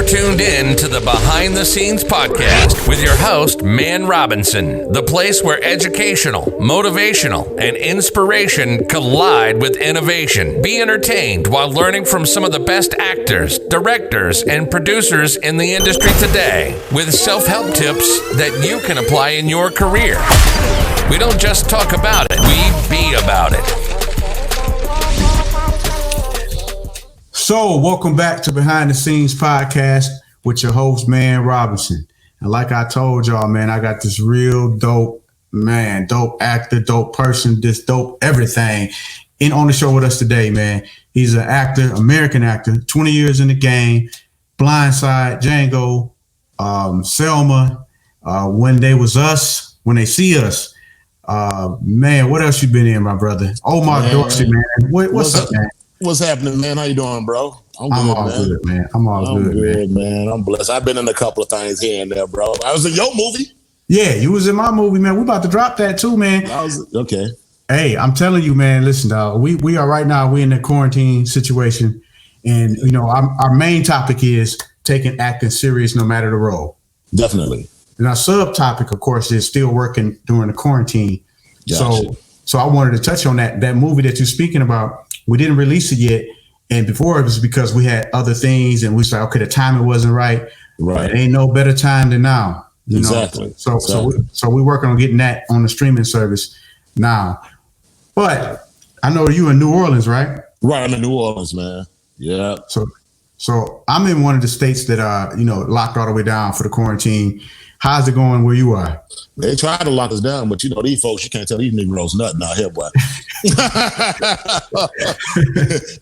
You're tuned in to the Behind the Scenes podcast with your host, Mann Robinson, the place where educational, motivational, and inspiration collide with innovation. Be entertained while learning from some of the best actors, directors, and producers in the industry today with self-help tips that you can apply in your career. We don't just talk about it, we be about it. So, welcome back to Behind the Scenes podcast with your host, Mann Robinson. And like I told y'all, man, I got this real dope actor, dope person, this dope everything on the show with us today, man. He's an actor, American actor, 20 years in the game, Blindside, Django, Selma, When They Was Us, When They See Us. Man, what else you been in, my brother? Omar Dorsey, man. What's up, man? What's happening, man? How you doing, bro? I'm all good, man. I'm good, man. I'm blessed. I've been in a couple of things here and there, bro. I was in your movie. Yeah, you was in my movie, man. We about to drop that too, man. Okay. Hey, I'm telling you, man. Listen, dog. We are right now. We're in a quarantine situation, and you know, our main topic is taking acting serious, no matter the role. Definitely. And our subtopic, of course, is still working during the quarantine. Gotcha. So I wanted to touch on that movie that you're speaking about. We didn't release it yet, and before it was because we had other things, and we said, okay, the timing wasn't right. Right. It ain't no better time than now. You exactly. know? So we're working on getting that on the streaming service now. But I know you in New Orleans, right? Right, I'm in New Orleans, man. Yeah. So I'm in one of the states that are, locked all the way down for the quarantine. How's it going where you are? They tried to lock us down, but these folks, you can't tell these Negroes nothing out here, boy.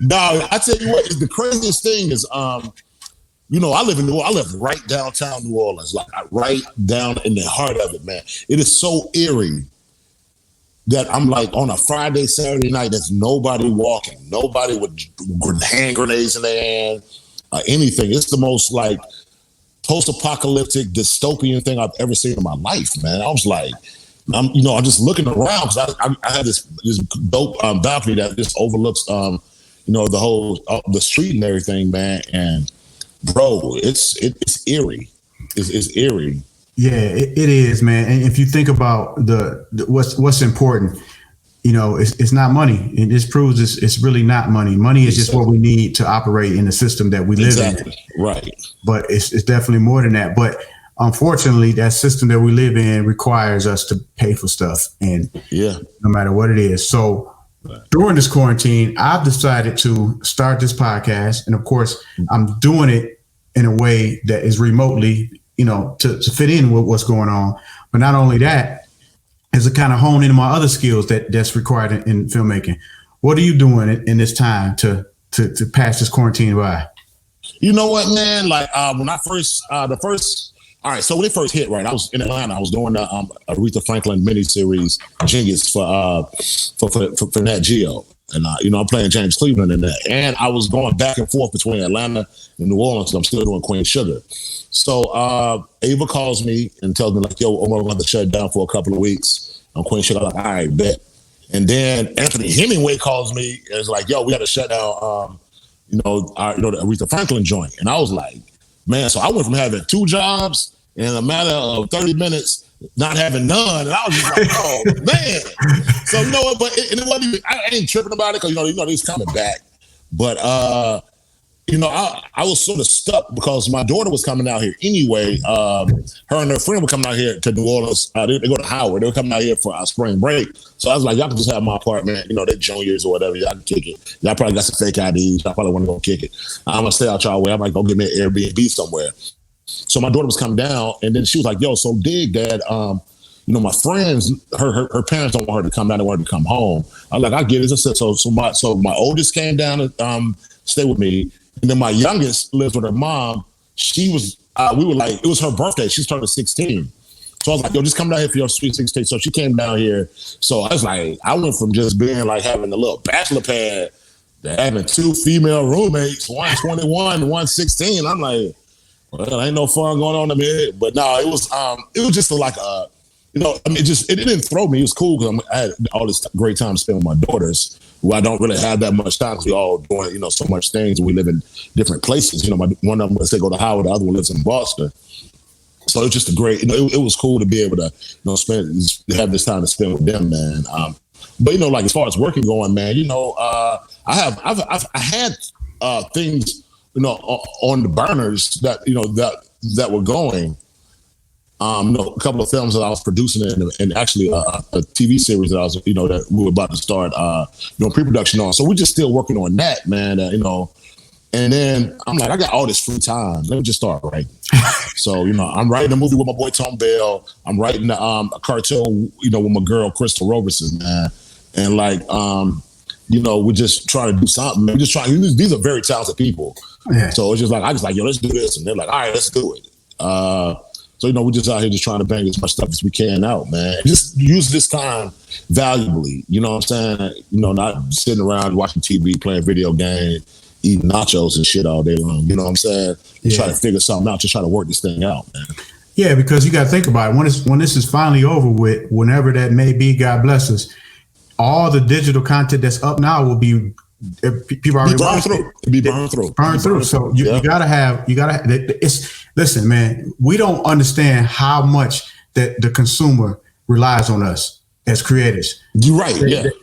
No, I tell you what, the craziest thing is, I live in I live right downtown New Orleans, like right down in the heart of it, man. It is so eerie that I'm like on a Friday, Saturday night, there's nobody walking, nobody with hand grenades in their hand, anything. It's the most like post-apocalyptic dystopian thing I've ever seen in my life, man. I was like, I'm just looking around because I had this dope balcony that just overlooks, the whole the street and everything, man. And bro, it's eerie. It's eerie. Yeah, it is, man. And if you think about the what's important, it's not money. And this proves it's really not money. Money is just what we need to operate in the system that we live in. Right. But it's definitely more than that. But unfortunately, that system that we live in requires us to pay for stuff, and no matter what it is. So during this quarantine, I've decided to start this podcast, and of course, I'm doing it in a way that is remotely, to fit in with what's going on. But not only that, is to kind of hone into my other skills that's required in filmmaking. What are you doing in this time to pass this quarantine by? You know what, man? Like when I first, so when it first hit, right, I was in Atlanta. I was doing the Aretha Franklin miniseries, Genius for Nat Geo. And, I'm playing James Cleveland in that. And I was going back and forth between Atlanta and New Orleans. I'm still doing Queen Sugar. So Ava calls me and tells me, like, yo, Omar, we're going to have to shut down for a couple of weeks on Queen Sugar. I'm like, all right, bet. And then Anthony Hemingway calls me and is like, yo, we got to shut down, the Aretha Franklin joint. And I was like, man, so I went from having 2 jobs in a matter of 30 minutes, not having none. And I was just like, oh, man. So, but it wasn't even, I ain't tripping about it because, he's coming back. But, I was sort of stuck because my daughter was coming out here anyway. Her and her friend were coming out here to New Orleans. They go to Howard. They were coming out here for our spring break. So I was like, y'all can just have my apartment. They're juniors or whatever. Y'all can kick it. Y'all probably got some fake IDs. Y'all probably want to go kick it. I'm going to stay out y'all way. I'm like, go get me an Airbnb somewhere. So my daughter was coming down, and then she was like, yo, so dig, Dad. My friends, her parents don't want her to come down. They want her to come home. I'm like, I get it. So my oldest came down to stay with me. And then my youngest lives with her mom. She was, it was her birthday. She's turning 16. So I was like, yo, just come down here for your sweet 16. So she came down here. So I was like, I went from just being like having a little bachelor pad to having 2 female roommates, one 21, one 16. I'm like, well, ain't no fun going on in there. But no, it was just like it didn't throw me. It was cool because I had all this great time to spend with my daughters, who I don't really have that much time because we all doing, so much things, and we live in different places. One of them, let's say, go to Howard, the other one lives in Boston. So it's just a great, it was cool to be able to, have this time to spend with them, man. But like as far as working going, man, I've had things, on the burners that were going. A couple of films that I was producing and actually a TV series that I was, that we were about to start, pre-production on. So we're just still working on that, man. And then I'm like, I got all this free time. Let me just start writing. So, I'm writing a movie with my boy Tom Bell. I'm writing a cartoon, with my girl Crystal Roberson, man. And we're just trying to do something. We're just trying. These are very talented people. Yeah. So it's just like yo, let's do this, and they're like, all right, let's do it. So, we're just out here just trying to bang as much stuff as we can out, man. Just use this time valuably, you know what I'm saying? Not sitting around watching TV, playing video games, eating nachos and shit all day long, you know what I'm saying? Yeah. Try to figure something out, just try to work this thing out, man. Yeah, because you got to think about it. When this is finally over with, whenever that may be, God bless us, all the digital content that's up now will be people already burned through. So you gotta have. Listen, man. We don't understand how much that the consumer relies on us as creators. You're right.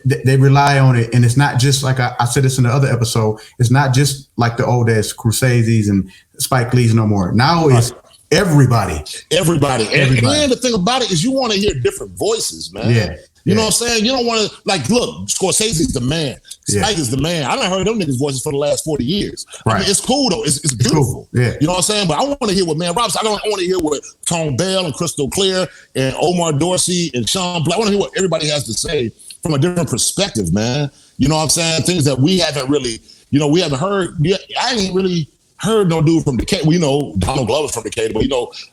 They rely on it, and it's not just like I said this in the other episode. It's not just like the old days Crusades and Spike Lee's no more. Now it's everybody. And the thing about it is, you want to hear different voices, man. Yeah. You know what I'm saying? You don't want to, look, Scorsese's the man. Spike is the man. I done heard them niggas' voices for the last 40 years. Right. I mean, it's cool, though. It's beautiful. Cool. Yeah. You know what I'm saying? But I want to hear what Man Robinson, I want to hear what Tom Bell and Crystal Clear and Omar Dorsey and Sean Black, I want to hear what everybody has to say from a different perspective, man. You know what I'm saying? Things that we haven't really, we haven't heard. I ain't really heard no dude from Decatur. We know Donald Glover's from Decatur, but,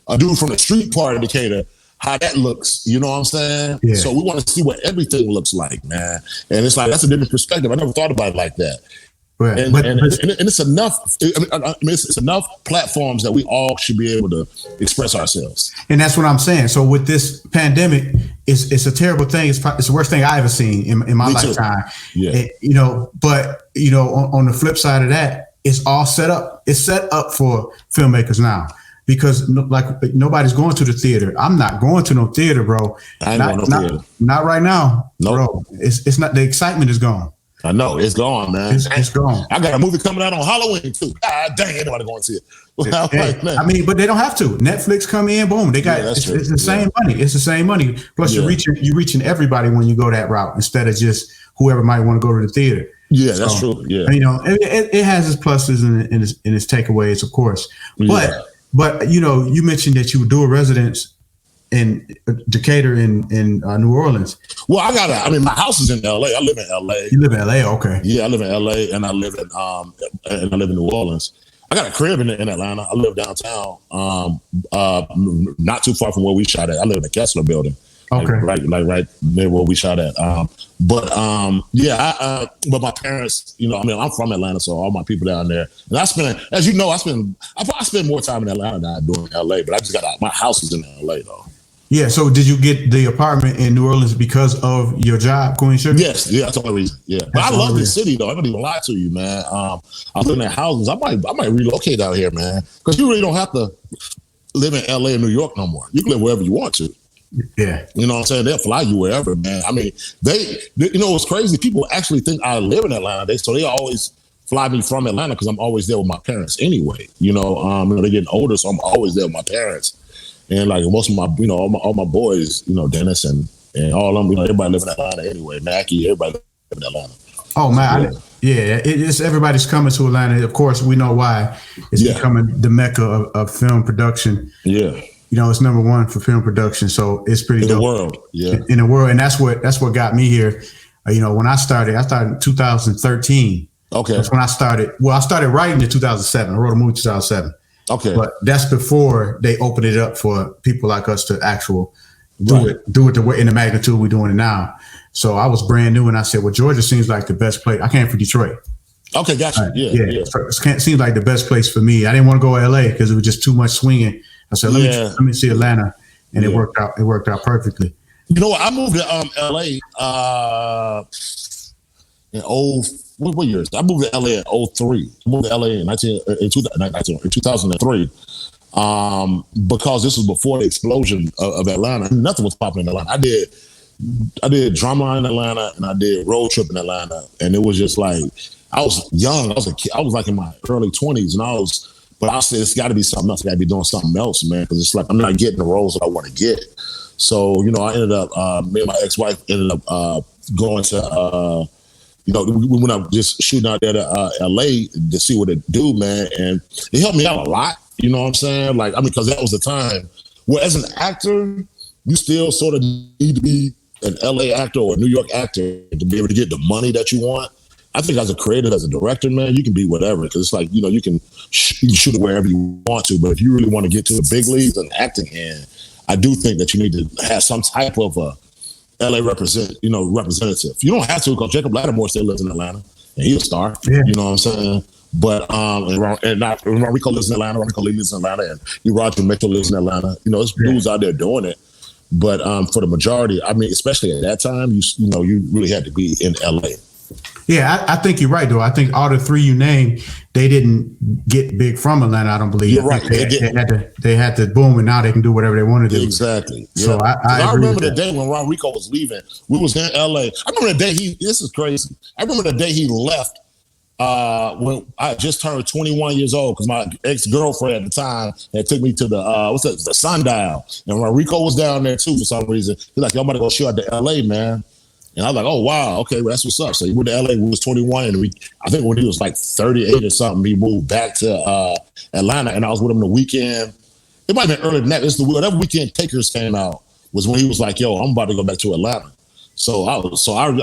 a dude from the street part of Decatur, how that looks, you know what I'm saying? Yeah. So we want to see what everything looks like, man. And it's like, that's a different perspective. I never thought about it like that. Right. And it's enough. It's enough platforms that we all should be able to express ourselves. And that's what I'm saying. So with this pandemic, it's a terrible thing. It's the worst thing I ever seen in my lifetime. Yeah. But on the flip side of that, it's all set up. It's set up for filmmakers now. Because nobody's going to the theater. I'm not going to no theater, bro. Not right now, bro. It's not. The excitement is gone. I know it's gone, man. It's gone. I got a movie coming out on Halloween too. God dang, ain't nobody going to see it. But they don't have to. Netflix come in, boom. They got it's the same money. It's the same money. Plus, you're reaching everybody when you go that route instead of just whoever might want to go to the theater. Yeah, that's true. Yeah, it has its pluses and its takeaways, of course. But you mentioned that you would do a residence in Decatur in New Orleans. Well, my house is in LA. I live in LA. You live in LA, okay? Yeah, I live in LA, and I live in New Orleans. I got a crib in Atlanta. I live downtown, not too far from where we shot at. I live in the Kessler Building. Okay. Right near where we shot at. But my parents, I'm from Atlanta, so all my people down there. And I spend more time in Atlanta than I do in LA, but I just my house is in LA though. Yeah, so did you get the apartment in New Orleans because of your job, Queen Sugar? Yes, that's the only reason. Yeah. But I love this city though. I don't even lie to you, man. I live in houses. I might relocate out here, man. Because you really don't have to live in LA or New York no more. You can live wherever you want to. Yeah. You know what I'm saying? They'll fly you wherever, man. I mean, it's crazy. People actually think I live in Atlanta. So they always fly me from Atlanta because I'm always there with my parents anyway. They're getting older, so I'm always there with my parents. And most of my, all my boys, Dennis and all of them, everybody live in Atlanta anyway. Mackie, everybody live in Atlanta. Oh, man. It's everybody's coming to Atlanta. Of course, we know why. It's becoming the mecca of film production. Yeah. It's number one for film production, so it's pretty in dope. The world, yeah, in the world, and that's what got me here. When I started in 2013. Okay, that's when I started. Well, I started writing in 2007. I wrote a movie in 2007. Okay, but that's before they opened it up for people like us to do it the way in the magnitude we're doing it now. So I was brand new, and I said, "Well, Georgia seems like the best place." I came from Detroit. Okay, gotcha. Yeah. So it seems like the best place for me. I didn't want to go to LA because it was just too much swinging. I said, let me see Atlanta. and it worked out. It worked out perfectly. You know what? I moved to LA in what years? I moved to LA in 03. I moved to LA in 2003. Because this was before the explosion of Atlanta. Nothing was popping in Atlanta. I did drama in Atlanta and I did road trip in Atlanta, and it was just like I was young. I was a kid. I was like in my early 20s, and but I said it's got to be something else. I got to be doing something else, man, because it's like I'm not getting the roles that I want to get. So I ended up me and my ex-wife ended up going to. We went up just shooting out there to LA to see what it do, man, and it helped me out a lot. You know what I'm saying? Like, because that was the time where, as an actor, you still sort of need to be an LA actor or a New York actor to be able to get the money that you want. I think as a creator, as a director, man, you can be whatever, because it's like, you can shoot it wherever you want to, but if you really want to get to the big leagues and acting in, I do think that you need to have some type of a LA representative. You don't have to, because Jacob Lattimore still lives in Atlanta and he's a star. Yeah. You know what I'm saying? But Rico lives in Atlanta, Rico lives in Atlanta, and Roger Mitchell lives in Atlanta. There's dudes out there doing it. But for the majority, I mean, especially at that time, you really had to be in LA. Yeah, I think you're right, though. I think all the three you named, they didn't get big from Atlanta, I don't believe. You're right. They had to boom, and now they can do whatever they want to do. Exactly. Yeah. So I remember the day when Ron Rico was leaving. We was in LA. I remember the day this is crazy. I remember the day he left when I just turned 21 years old, because my ex-girlfriend at the time had took me to the Sundial. And Ron Rico was down there too for some reason. He's like, yo, I'm about to go shoot out to LA, man. And I was like, oh, wow, okay, well, that's what's up. So he went to LA when he was 21, and I think when he was like 38 or something, he moved back to Atlanta, and I was with him the weekend. It might have been earlier than that. That weekend Takers came out was when he was like, yo, I'm about to go back to Atlanta. So I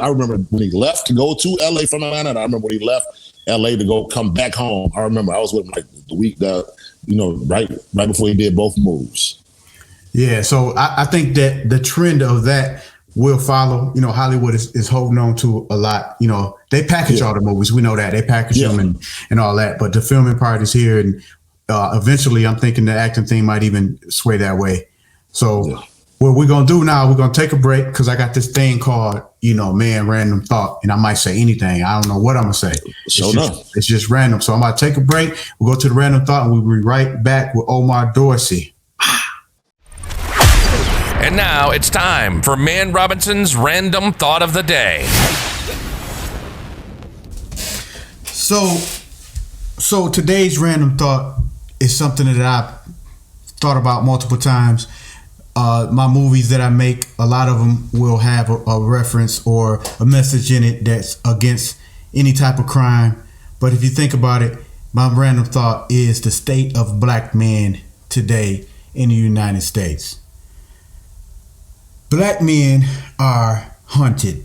remember when he left to go to LA from Atlanta, and I remember when he left LA to come back home. I remember I was with him like the week that, right before he did both moves. Yeah, so I think that the trend of that will follow. Hollywood is holding on to a lot. They package all the movies. We know that. They package them and all that. But the filming part is here. And eventually, I'm thinking the acting thing might even sway that way. So what we're going to do now, we're going to take a break, because I got this thing called, man, random thought. And I might say anything. I don't know what I'm going to say. It's just random. So I'm about to take a break. We'll go to the random thought, and we'll be right back with Omar Dorsey. And now it's time for Mann Robinson's Random Thought of the Day. So today's random thought is something that I've thought about multiple times. My movies that I make, a lot of them will have a reference or a message in it that's against any type of crime. But if you think about it, my random thought is the state of black men today in the United States. Black men are hunted.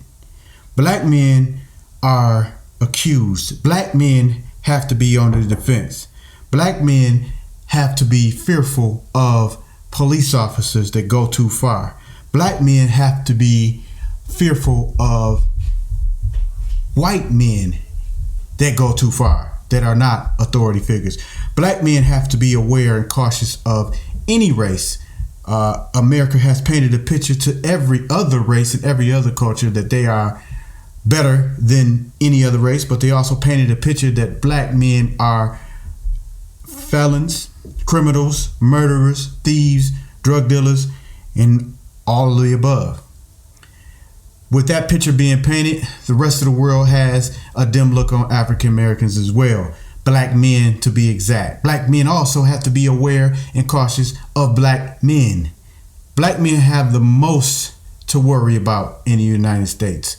Black men are accused. Black men have to be on the defense. Black men have to be fearful of police officers that go too far. Black men have to be fearful of white men that go too far, that are not authority figures. Black men have to be aware and cautious of any race. America has painted a picture to every other race and every other culture that they are better than any other race, but they also painted a picture that black men are felons, criminals, murderers, thieves, drug dealers, and all of the above. With that picture being painted, the rest of the world has a dim look on African Americans as well. Black men, to be exact. Black men also have to be aware and cautious of black men. Black men have the most to worry about in the United States.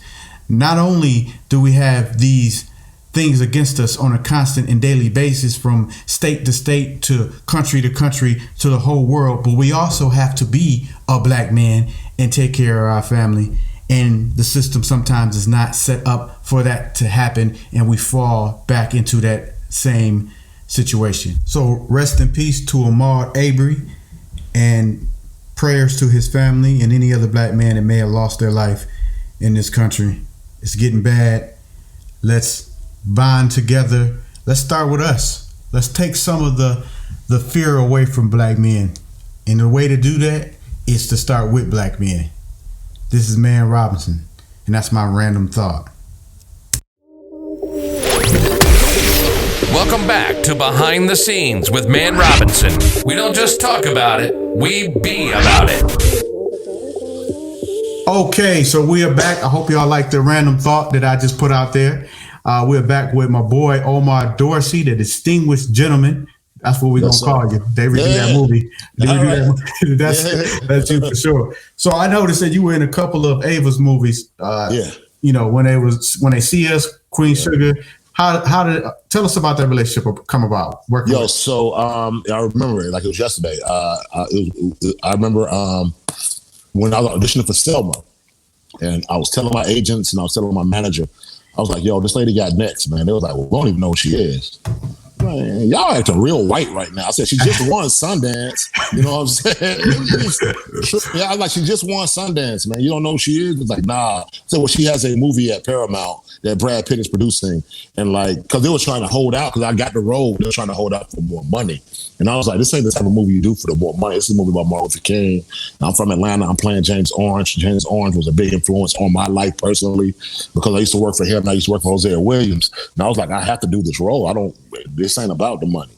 Not only do we have these things against us on a constant and daily basis, from state to state to country to the whole world, but we also have to be a black man and take care of our family. And the system sometimes is not set up for that to happen, and we fall back into that same situation. So rest in peace to Omar J, and prayers to his family and any other black man that may have lost their life in this country. It's getting bad. Let's bond together. Let's start with us. Let's take some of the fear away from black men. And the way to do that is to start with black men. This is Mann Robinson, and that's my random thought. Welcome back to Behind the Scenes with Mann Robinson. We don't just talk about it, we be about it. Okay, so we are back. I hope y'all like the random thought that I just put out there. We're back with my boy Omar Dorsey, the distinguished gentleman. That's what we're going to call you. They redo that movie. That's you for sure. So I noticed that you were in a couple of Ava's movies. You know, when they see us, Queen Sugar. How did tell us about that relationship come about? So I remember it like it was yesterday. I remember when I was auditioning for Selma, and I was telling my agents and I was telling my manager, I was like, "Yo, this lady got next, man." They was like, "Well, we don't even know who she is." Man, y'all acting real white right now. I said, she just won Sundance. You know what I'm saying? Yeah, I was like, she just won Sundance, man. You don't know who she is? It's like, nah. So, well, she has a movie at Paramount that Brad Pitt is producing. And like, because they were trying to hold out, because I got the role, they were trying to hold out for more money. And I was like, this ain't the type of movie you do for the more money. This is a movie about Martin Luther King. And I'm from Atlanta. I'm playing James Orange. James Orange was a big influence on my life personally, because I used to work for him and I used to work for Hosea Williams. And I was like, I have to do this role. This ain't about the money.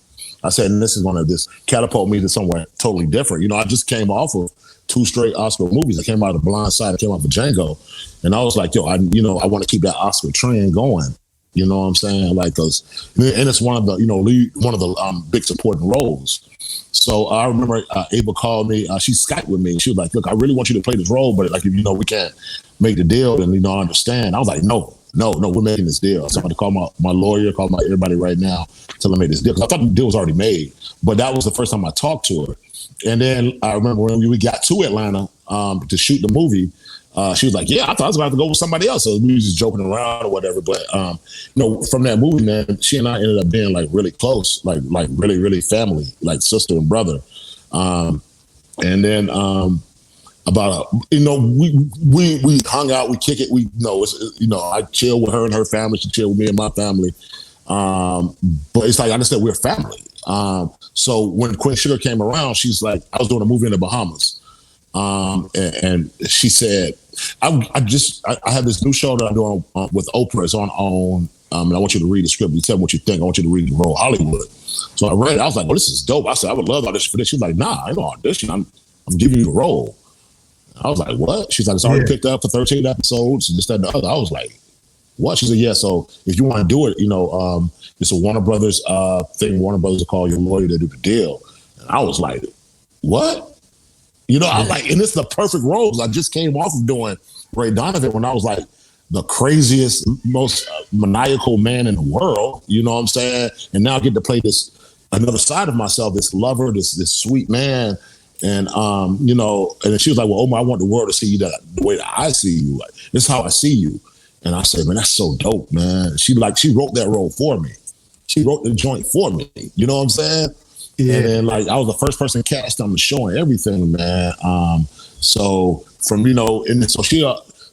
I said, and this is going to just catapult me to somewhere totally different. You know, I just came off of 2 straight Oscar movies. I came out of The Blind Side. I came out of Django. And I was like, yo, I want to keep that Oscar trend going. You know what I'm saying? Like, and it's one of the, big supporting roles. So I remember Ava called me. She Skyped with me. She was like, look, I really want you to play this role, but like, if we can't make the deal, then, I understand. I was like, no, we're making this deal. So I'm going to call my lawyer, call everybody right now, tell them to make this deal. Because I thought the deal was already made. But that was the first time I talked to her. And then I remember when we got to Atlanta to shoot the movie, she was like, yeah, I thought I was about to go with somebody else. So we was just joking around or whatever. But, from that movie, man, she and I ended up being like really close, like really, really family, like sister and brother. And then we hung out, we kick it. I chill with her and her family. She chill with me and my family. But it's like, I just said, we're family. So when Queen Sugar came around, she's like, I was doing a movie in the Bahamas. And she said, I have this new show that I'm doing with Oprah. It's on OWN. And I want you to read the script. You tell me what you think. I want you to read the role, Hollywood. So I read it. I was like, well, this is dope. I said, I would love to audition for this. She's like, nah, I don't audition. I'm giving you the role. I was like, what? She's like, it's already picked up for 13 episodes. And this, that, and the other. I was like, what? She said, yeah. So if you want to do it, it's a Warner Brothers thing. Warner Brothers will call your lawyer to do the deal. And I was like, what? I was like, and this is the perfect role. I just came off of doing Ray Donovan when I was like the craziest, most maniacal man in the world. You know what I'm saying? And now I get to play this another side of myself, this lover, this sweet man. And and she was like, well, Omar, I want the world to see you the way that I see you. Like, this is how I see you. And I said, man, that's so dope, man. She wrote that role for me. She wrote the joint for me. You know what I'm saying? Yeah. And then, I was the first person cast on the show and everything, man. So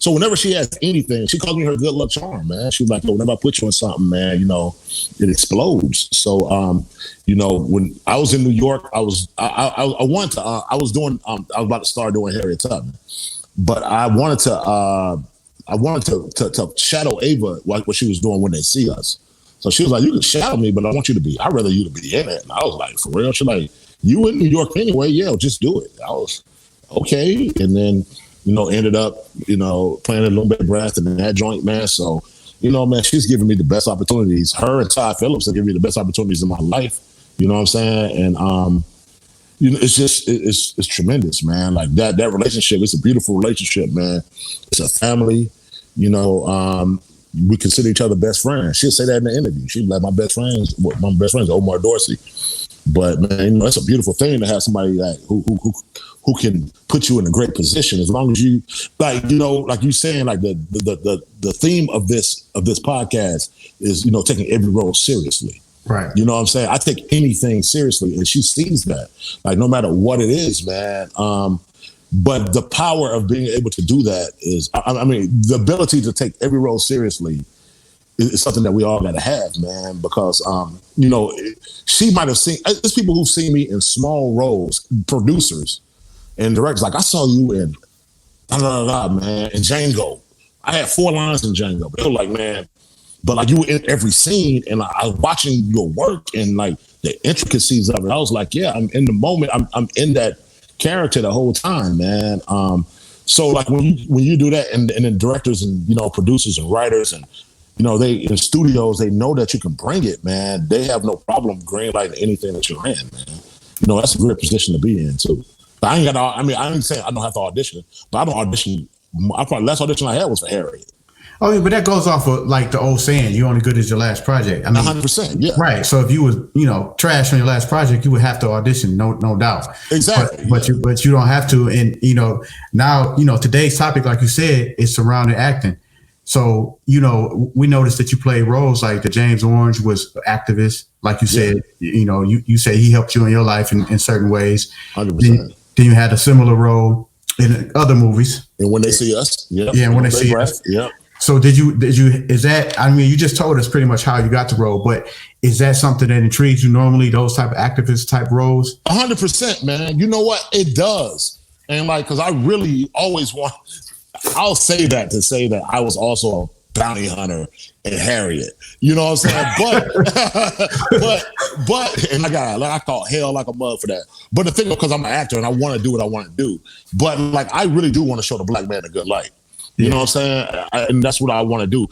whenever she has anything, she calls me her good luck charm, man. She's like, whenever I put you in something, man, it explodes. So, when I was in New York, I was about to start doing Harriet Tubman, but I wanted to shadow Ava like what she was doing When They See Us. So she was like, you can shadow me, but I'd rather you to be in it. And I was like, for real? She's like, you in New York anyway? Yeah, just do it. I was, okay. And then, ended up, playing a little bit of breath in that joint, man. So, man, she's giving me the best opportunities. Her and Ty Phillips are giving me the best opportunities in my life. You know what I'm saying? And, it's just, it's tremendous, man. Like that relationship, it's a beautiful relationship, man. It's a family, we consider each other best friends. She'll say that in the interview. She'd be like, my best friend is Omar Dorsey. But man, it's a beautiful thing to have somebody like who can put you in a great position as long as you like you saying, like the theme of this podcast is taking every role seriously. Right. You know what I'm saying? I take anything seriously, and she sees that. Like no matter what it is, man. But the power of being able to do that is, the ability to take every role seriously is something that we all got to have, man, because, she might have seen, there's people who've seen me in small roles, producers, And the director's like, I saw you in man, in Django. I had 4 lines in Django. But they were like, man, but like you were in every scene, and like, I was watching your work and like the intricacies of it. I was like, yeah, I'm in the moment. I'm in that character the whole time, man. So like when you do that, and then directors and producers and writers and they in studios, they know that you can bring it, man. They have no problem greenlighting anything that you're in, man. That's a great position to be in too. But I ain't saying I don't have to audition, but I don't audition. Last audition I had was for Harriet. Oh, yeah, but that goes off of like the old saying, "You're only good as your last project." I mean, 100%, yeah. Right. So if you was, trash on your last project, you would have to audition, no doubt. Exactly. But you don't have to. And now today's topic, like you said, is surrounding acting. So we noticed that you play roles like the James Orange was activist, like you said. Yeah. You say he helped you in your life in certain ways. 100%. Then you had a similar role in other movies. And When They See Us, yeah. Yeah, When They See Us, yeah. So is that, you just told us pretty much how you got the role, but is that something that intrigues you normally, those type of activist type roles? 100%, man. You know what? It does. And because I really always I'll say that to say that I was also a bounty hunter in Harriet. You know what I'm saying? But and I caught hell like a mug for that. But the thing, because I'm an actor and I want to do what I want to do. But I really do want to show the black man a good light. You know what I'm saying? And that's what I want to do.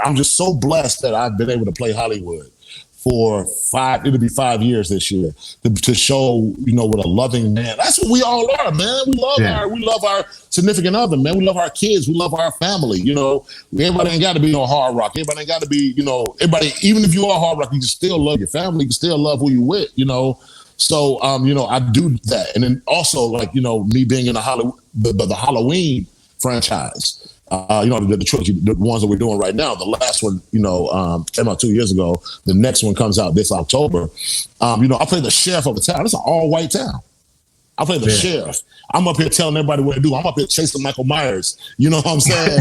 I'm just so blessed that I've been able to play Hollywood for it'll be 5 years this year to show, what a loving man. That's what we all are, man. We love our significant other, man. We love our kids. We love our family. Everybody ain't got to be on hard rock. Everybody ain't got to be, everybody, even if you are hard rock, you can still love your family. You can still love who you with, So, I do that. And then also me being in the Halloween franchise, the trilogy, the ones that we're doing right now. The last one, came out 2 years ago. The next one comes out this October. I play the sheriff of the town. It's an all-white town. I play the sheriff. I'm up here telling everybody what to do. I'm up here chasing Michael Myers. You know what I'm saying?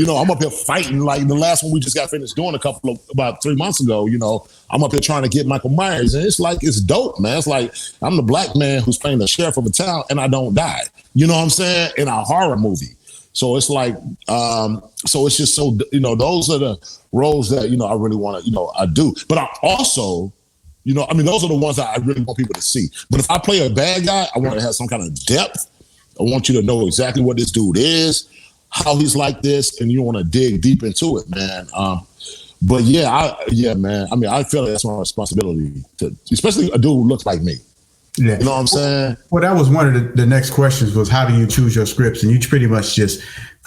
I'm up here fighting. Like the last one we just got finished doing about 3 months ago, I'm up here trying to get Michael Myers. And it's dope, man. It's like I'm the black man who's playing the sheriff of a town and I don't die. You know what I'm saying? In a horror movie. So it's so it's just so, those are the roles that, I really want to, I do. But I also, those are the ones that I really want people to see. But if I play a bad guy, I want to have some kind of depth. I want you to know exactly what this dude is, how he's like this, and you want to dig deep into it, man. But man. I feel like that's my responsibility especially a dude who looks like me. Yeah. You know what I'm saying? Well, that was one of the next questions was how do you choose your scripts? And you pretty much just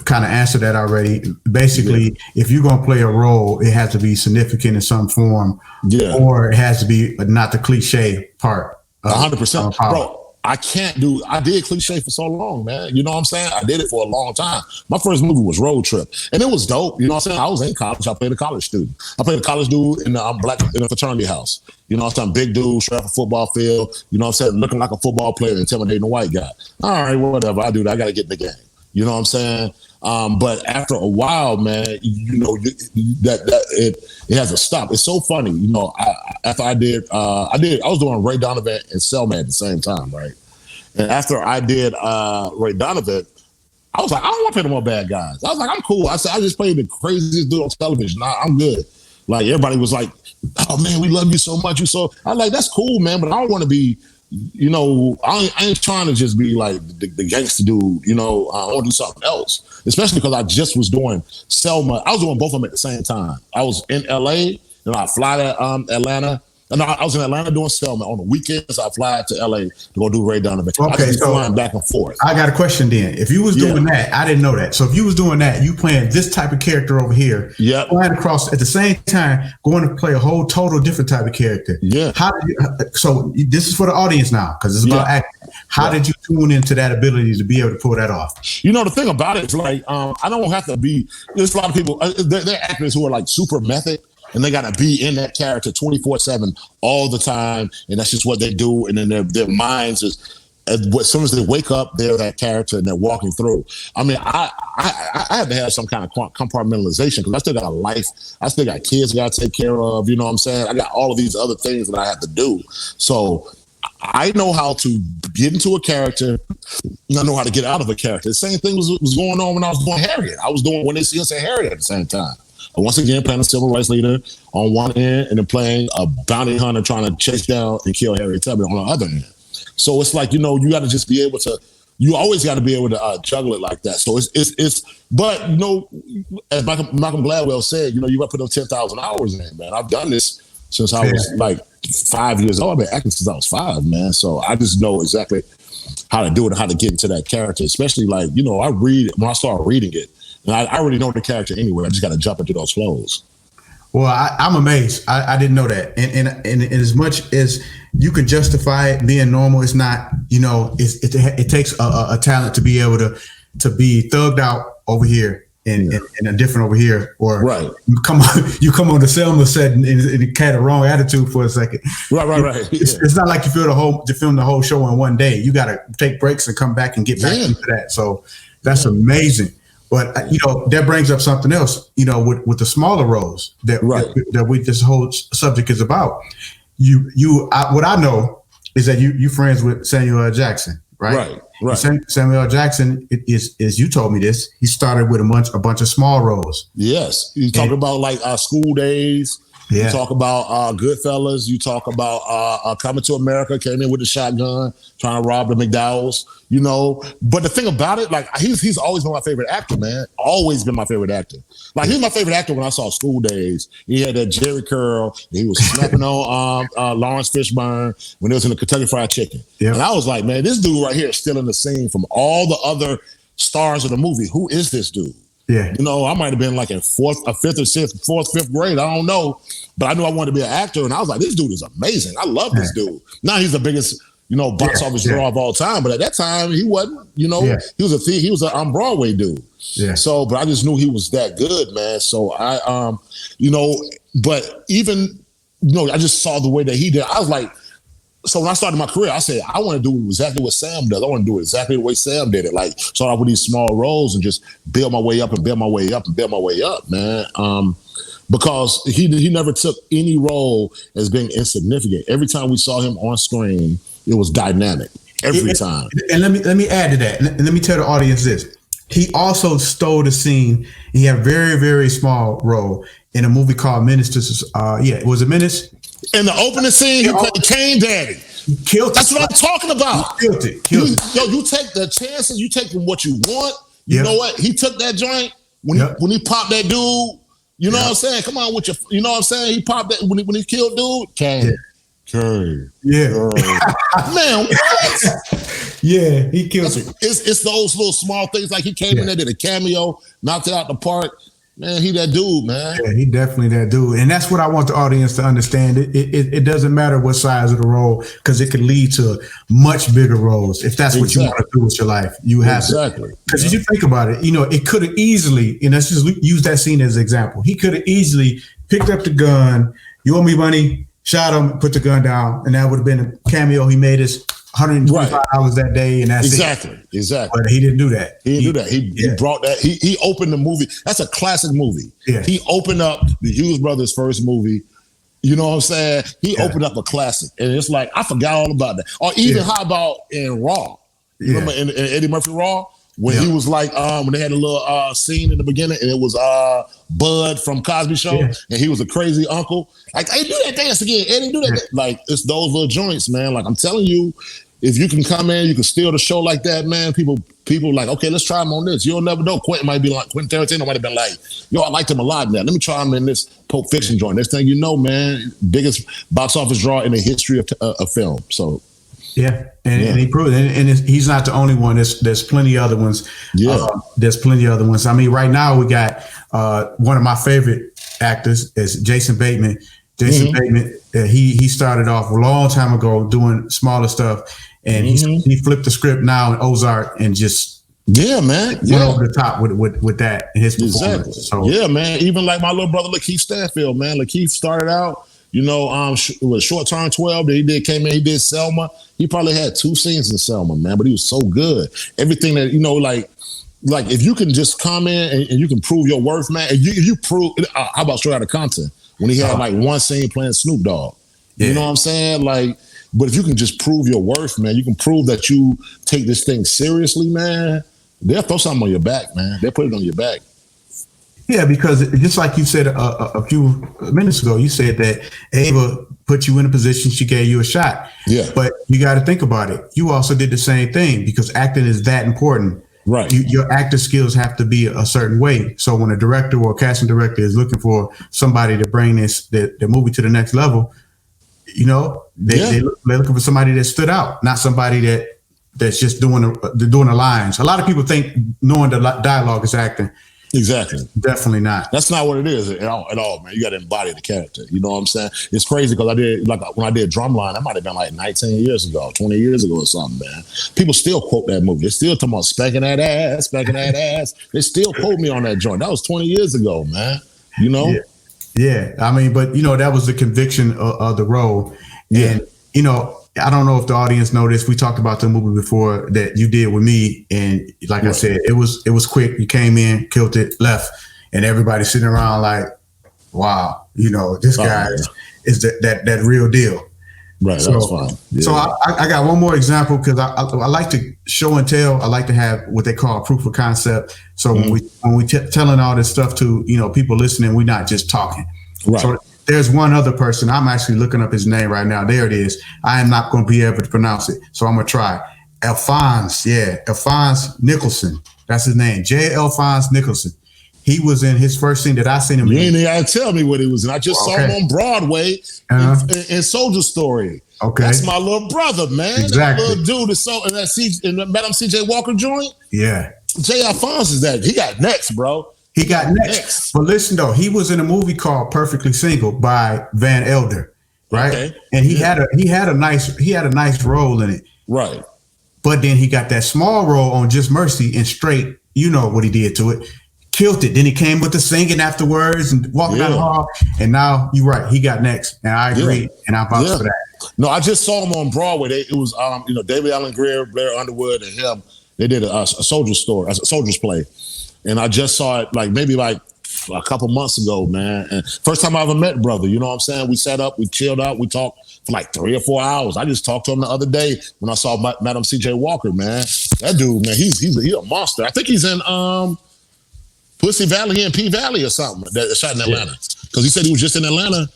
kind of answered that already. Basically, if you're going to play a role, it has to be significant in some form. Yeah. Or it has to be not the cliche part. 100%. Bro, I did cliche for so long, man. You know what I'm saying? I did it for a long time. My first movie was Road Trip. And it was dope. You know what I'm saying? I was in college. I played a college student. I played a college dude in a fraternity house. You know what I'm saying? Big dude, straight off a football field. You know what I'm saying? Looking like a football player, intimidating a white guy. All right, whatever. I do that. I got to get in the game. You know what I'm saying? But after a while, man, it has to stop. It's so funny, after I was doing Ray Donovan and Selma at the same time, right? And after I did Ray Donovan, I was like, I don't want to play no more bad guys. I was like, I'm cool. I said, I just played the craziest dude on television. I'm good. Like everybody was like, oh man, we love you so much. I was like, that's cool, man, but I don't want to be, I ain't trying to just be like the gangster dude, I want to do something else. Especially because I just was doing Selma. I was doing both of them at the same time. I was in LA and I fly to Atlanta. And I was in Atlanta doing Selma. On the weekends, I fly to LA to go do Ray Donovan. Okay, I was flying back and forth. I got a question then. If you was doing that, I didn't know that. So if you was doing that, you playing this type of character over here, flying across at the same time, going to play a whole total different type of character. Yeah. So this is for the audience now, because it's about acting. How did you tune into that ability to be able to pull that off? The thing about it is like, I don't have to be, there's a lot of people, they're actors who are like super method. And they got to be in that character 24/7 all the time. And that's just what they do. And then their minds is, as soon as they wake up, they're that character and they're walking through. I mean, I have to have some kind of compartmentalization because I still got a life. I still got kids I got to take care of. You know what I'm saying? I got all of these other things that I have to do. So I know how to get into a character, and I know how to get out of a character. The same thing was going on when I was doing Harriet. I was doing When They See Us at Harriet at the same time. Once again, playing a civil rights leader on one end, and then playing a bounty hunter trying to chase down and kill Harriet Tubman on the other end. So it's like, you know, you got to just be able to. You always got to be able to juggle it like that. So but you know, as Malcolm Gladwell said, you know, you got to put those 10,000 hours in, man. I've done this since I was like 5 years old. I've been acting since I was 5, man. So I just know exactly how to do it and how to get into that character. Especially like, you know, when I started reading it, and I already know the character anyway. I just got to jump into those flows. Well, I'm amazed. I didn't know that. And as much as you can justify it being normal, it's not, you know, it takes a talent to be able to be thugged out over here and a different over here. Or right. you come on the Selma set and it had a wrong attitude for a second. Right. It's not like you film the whole show in one day. You got to take breaks and come back and get back into that. So that's amazing. But you know, that brings up something else. You know, with the smaller roles that this whole subject is about. What I know is that you friends with Samuel L. Jackson, right? Right. Samuel L. Jackson is you told me this. He started with a bunch of small roles. Yes, you talk about like School Days. Yeah. You talk about Goodfellas. You talk about Coming to America. Came in with a shotgun, trying to rob the McDowells. You know, but the thing about it, like he's always been my favorite actor, man. Always been my favorite actor. Like he was my favorite actor when I saw School Days. He had that Jerry curl. He was snapping on Lawrence Fishburne when it was in the Kentucky Fried Chicken. Yep. And I was like, man, this dude right here is still in the scene from all the other stars of the movie. Who is this dude? Yeah. You know, I might have been like in fifth grade. I don't know. But I knew I wanted to be an actor. And I was like, this dude is amazing. I love this dude. Now he's the biggest, you know, box office draw of all time. But at that time, he wasn't, you know, he was an on Broadway dude. Yeah. So, but I just knew he was that good, man. So I, you know, but even, you know, I just saw the way that he did. I was like, so when I started my career, I said, I want to do exactly what Sam does. I want to do it exactly the way Sam did it. Like, start off with these small roles and just build my way up and build my way up and build my way up, man. Because he never took any role as being insignificant. Every time we saw him on screen, it was dynamic. Every time. And let me add to that. And let me tell the audience this. He also stole the scene. He had a very, very small role in a movie called Ministers. It was a Menace. In the opening scene, he played Kane Daddy. Killed That's what I'm talking about. Killed it. You take the chances. You take what you want. You know what? He took that joint when he popped that dude. You know what I'm saying? Come on with your. You know what I'm saying? He popped that when he killed dude. Kane. Yeah. Man, what? Yeah, he killed it. It's those little small things. Like he came in there, did a cameo, knocked it out the park. Man, he that dude, man. Yeah, he definitely that dude. And that's what I want the audience to understand. It doesn't matter what size of the role, because it can lead to much bigger roles. If that's what you want to do with your life, you have to. Because if you think about it, you know, it could have easily, and let's just use that scene as an example. He could have easily picked up the gun, you owe me money, shot him, put the gun down, and that would have been a cameo. He made us $125 that day, and that's Exactly. But he didn't do that. He brought that. He opened the movie. That's a classic movie. Yeah. He opened up the Hughes brothers' first movie. You know what I'm saying? He opened up a classic, and it's like I forgot all about that. Or even how about in Raw? You remember in Eddie Murphy Raw? When he was like, when they had a little scene in the beginning, and it was Bud from Cosby Show, and he was a crazy uncle. Like, hey, do that dance again, Eddie, do that. Like, it's those little joints, man. Like, I'm telling you, if you can come in, you can steal the show like that, man. People like, okay, let's try him on this. You'll never know. Quentin Tarantino might have been like, yo, I liked him a lot in that. Let me try him in this Pulp Fiction joint. Next thing you know, man, biggest box office draw in the history of film. So. Yeah, and he proved it. And he's not the only one. There's plenty of other ones. Yeah, there's plenty of other ones. I mean, right now we got one of my favorite actors is Jason Bateman. Bateman, he started off a long time ago doing smaller stuff, and he flipped the script now in Ozark and just went over the top with that in his performance. So man, even like my little brother Lakeith Stanfield, man. Lakeith started out. You know, it was Short Term 12 that he did Selma. He probably had 2 scenes in Selma, man, but he was so good. Everything that, you know, like if you can just come in and you can prove your worth, man, and you prove, how about Straight Outta Compton? When he had like one scene playing Snoop Dogg. You know what I'm saying? Like, But if you can just prove your worth, man, you can prove that you take this thing seriously, man, they'll throw something on your back, man. They'll put it on your back. Yeah, because just like you said a few minutes ago, you said that Ava put you in a position, she gave you a shot. Yeah. But you got to think about it. You also did the same thing because acting is that important. Right. Your actor skills have to be a certain way. So when a director or a casting director is looking for somebody to bring the movie to the next level, you know, they're looking for somebody that stood out, not somebody that's just doing the lines. A lot of people think knowing the dialogue is acting. Exactly. Definitely not. That's not what it is at all, man. You got to embody the character. You know what I'm saying? It's crazy because when I did Drumline, that might have been like 19 years ago, 20 years ago or something, man. People still quote that movie. They're still talking about spanking that ass. They still quote me on that joint. That was 20 years ago, man. You know? Yeah. I mean, but, you know, that was the conviction of the role. Yeah. And, you know, I don't know if the audience know this. We talked about the movie before that you did with me. And like I said, it was quick. You came in, killed it, left. And everybody sitting around like, wow, you know, this guy is that real deal. Right, so, that's fine. Yeah. So I got one more example because I like to show and tell. I like to have what they call proof of concept. So when we telling all this stuff to, you know, people listening, we're not just talking. Right. So there's one other person. I'm actually looking up his name right now. There it is. I am not going to be able to pronounce it, so I'm going to try. Alphonse Nicholson. That's his name. J. Alphonse Nicholson. He was in his first scene that I seen him in. You ain't even got to tell me what he was in. I just saw him on Broadway in Soldier Story. Okay. That's my little brother, man. Exactly. That little dude in that Madam C.J. Walker joint. Yeah. J. Alphonse is that. He got next, bro. He got next. But listen though, he was in a movie called Perfectly Single by Van Elder, right? Okay. And he had a nice role in it. Right. But then he got that small role on Just Mercy and Straight. You know what he did to it. Killed it. Then he came with the singing afterwards and walking down the hall. And now you're right. He got next. And I agree. And I vouch for that. No, I just saw him on Broadway. It was David Allen Greer, Blair Underwood, and him. They did a soldier's play. And I just saw it maybe a couple months ago, man. And first time I ever met brother, you know what I'm saying? We sat up, we chilled out, we talked for like 3 or 4 hours. I just talked to him the other day when I saw Madam C.J. Walker, man. That dude, man, he's a monster. I think he's in Pussy Valley and P Valley or something that shot in Atlanta. Because he said he was just in Atlanta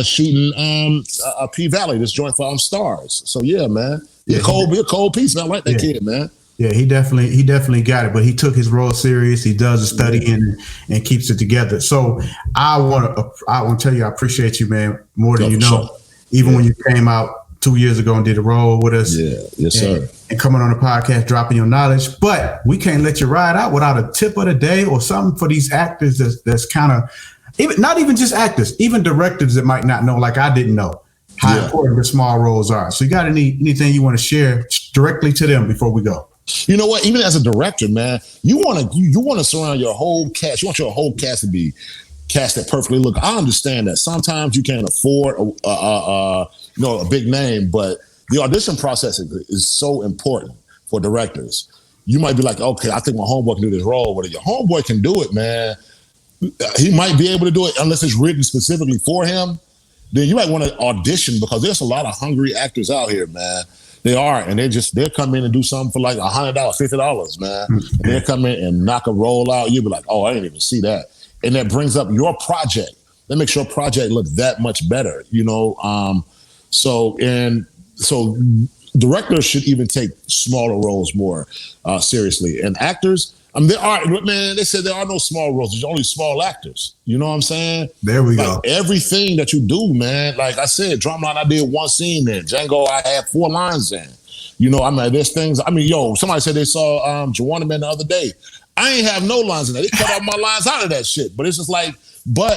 shooting P Valley, this joint for Stars. So yeah, man. Be a cold piece, man. I like that kid, man. Yeah, he definitely got it, but he took his role serious. He does the studying and keeps it together. So I want to tell you, I appreciate you, man, more than you know. Sure. Even when you came out 2 years ago and did a role with us. Yeah, yes, sir. And coming on the podcast, dropping your knowledge. But we can't let you ride out without a tip of the day or something for these actors that's kind of, not even just actors, even directors that might not know, like I didn't know how important the small roles are. So you got anything you want to share directly to them before we go? You know what? Even as a director, man, you want to surround your whole cast. You want your whole cast to be casted perfectly. Look, I understand that sometimes you can't afford a big name, but the audition process is so important for directors. You might be like, okay, I think my homeboy can do this role. But if your homeboy can do it, man, he might be able to do it unless it's written specifically for him. Then you might want to audition because there's a lot of hungry actors out here, man. They are, and they'll come in and do something for like $100, $50, man. And they'll come in and knock a role out. You'll be like, oh, I didn't even see that. And that brings up your project. That makes your project look that much better, you know? So directors should even take smaller roles more seriously. And actors, they said there are no small roles. There's only small actors. You know what I'm saying? There we go. Everything that you do, man, like I said, Drumline, I did one scene in. Django, I had 4 lines in. You know, there's things, somebody said they saw Juwanna Man the other day. I ain't have no lines in that. They cut all my lines out of that shit. But it's just like, you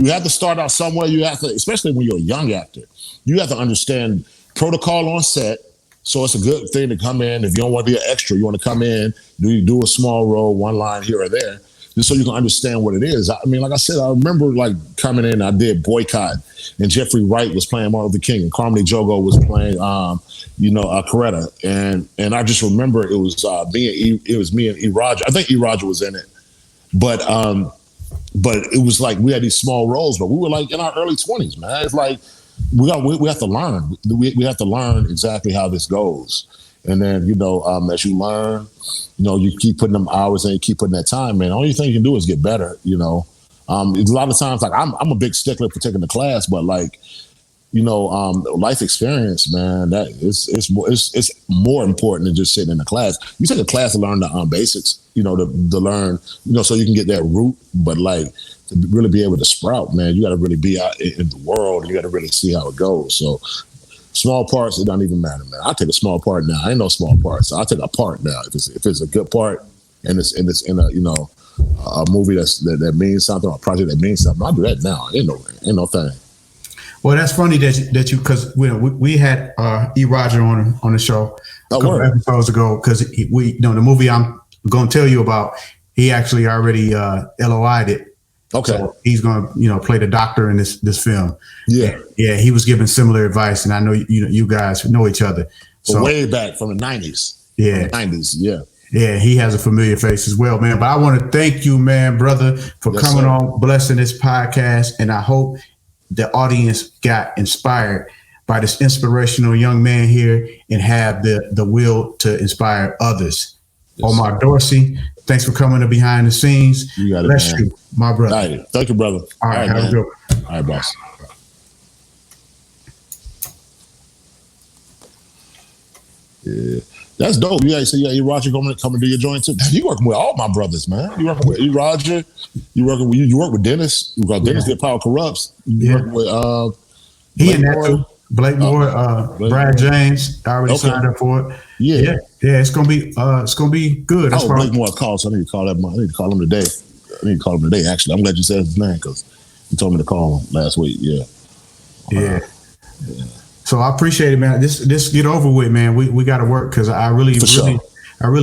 have to start out somewhere. You have to, especially when you're a young actor, you have to understand protocol on set. So it's a good thing to come in. If you don't want to be an extra, you want to come in, do a small role, one line here or there, just so you can understand what it is. Like I said, I remember coming in, I did Boycott, and Jeffrey Wright was playing Martin Luther King, and Carmine Jogo was playing, Coretta, and I just remember it was me and E. Roger. I think E. Roger was in it, but it was like we had these small roles, but we were like in our early 20s, man. It's like we have to learn. We have to learn exactly how this goes. And then, as you learn, you keep putting them hours in, you keep putting that time in. The only thing you can do is get better, A lot of times, like, I'm a big stickler for taking the class, but like, life experience, man, that it's more important than just sitting in the class. You take a class to learn the basics, to learn, so you can get that root. But like, to really be able to sprout, man, you got to really be out in the world, and you got to really see how it goes. So small parts, it don't even matter, man. I take a small part now. I ain't no small parts. So I take a part now. If it's a good part, and it's in a a movie that means something, or a project that means something, I do that now. Ain't no thing. Well, that's funny that you because we had E. Roger on the show a couple episodes ago, because the movie I'm going to tell you about, he actually already LOI'd it. Okay, so he's going to play the doctor in this film. Yeah, yeah, he was giving similar advice, and I know you guys know each other. So way back from the 90s. Yeah, 90s. Yeah. Yeah, he has a familiar face as well, man. But I want to thank you, man, brother, for coming on, blessing this podcast, and I hope the audience got inspired by this inspirational young man here and have the will to inspire others. Yes, Omar Dorsey, thanks for coming to Behind the Scenes. You got it, Bless man. you, my brother. All right. Thank you, brother. All right, have a good one. All right, boss. Yeah. That's dope. You guys say E. Roger come and do your joint too. You working with all my brothers, man. You working with E. Roger. You work with Dennis. You got Dennis Get Power Corrupts. You working with he in that too. Blake Moore, Brad James. I already signed up for it. Yeah. It's gonna be good. That's Blake Moore called, so I need to call him today. Actually, I'm glad you said his name, because he told me to call him last week. Yeah. So I appreciate it, man. This get over with, man. We got to work, because I really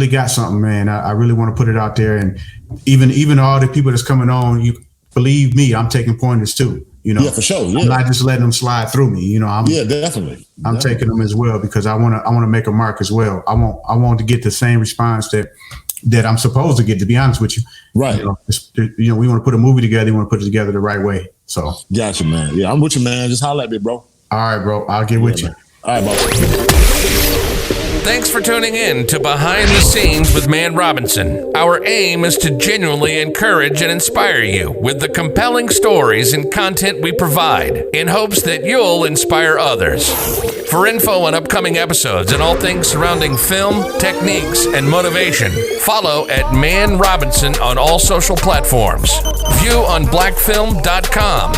got something, man. I really want to put it out there, and even all the people that's coming on, you believe me, I'm taking pointers too. Yeah, for sure. Yeah. I'm not just letting them slide through me. Definitely. I'm taking them as well, because I want to make a mark as well. I want to get the same response that I'm supposed to get, to be honest with you. Right. We want to put a movie together. We want to put it together the right way. So. Gotcha, man. Yeah, I'm with you, man. Just holler at me, bro. All right, bro. I'll get with you. Man. All right, boss. Thanks for tuning in to Behind the Scenes with Mann Robinson. Our aim is to genuinely encourage and inspire you with the compelling stories and content we provide, in hopes that you'll inspire others. For info on upcoming episodes and all things surrounding film, techniques, and motivation, follow at Mann Robinson on all social platforms. View on blackfilm.com,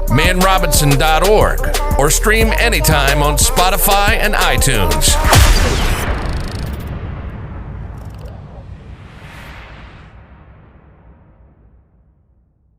mannrobinson.org, or stream anytime on Spotify and iTunes.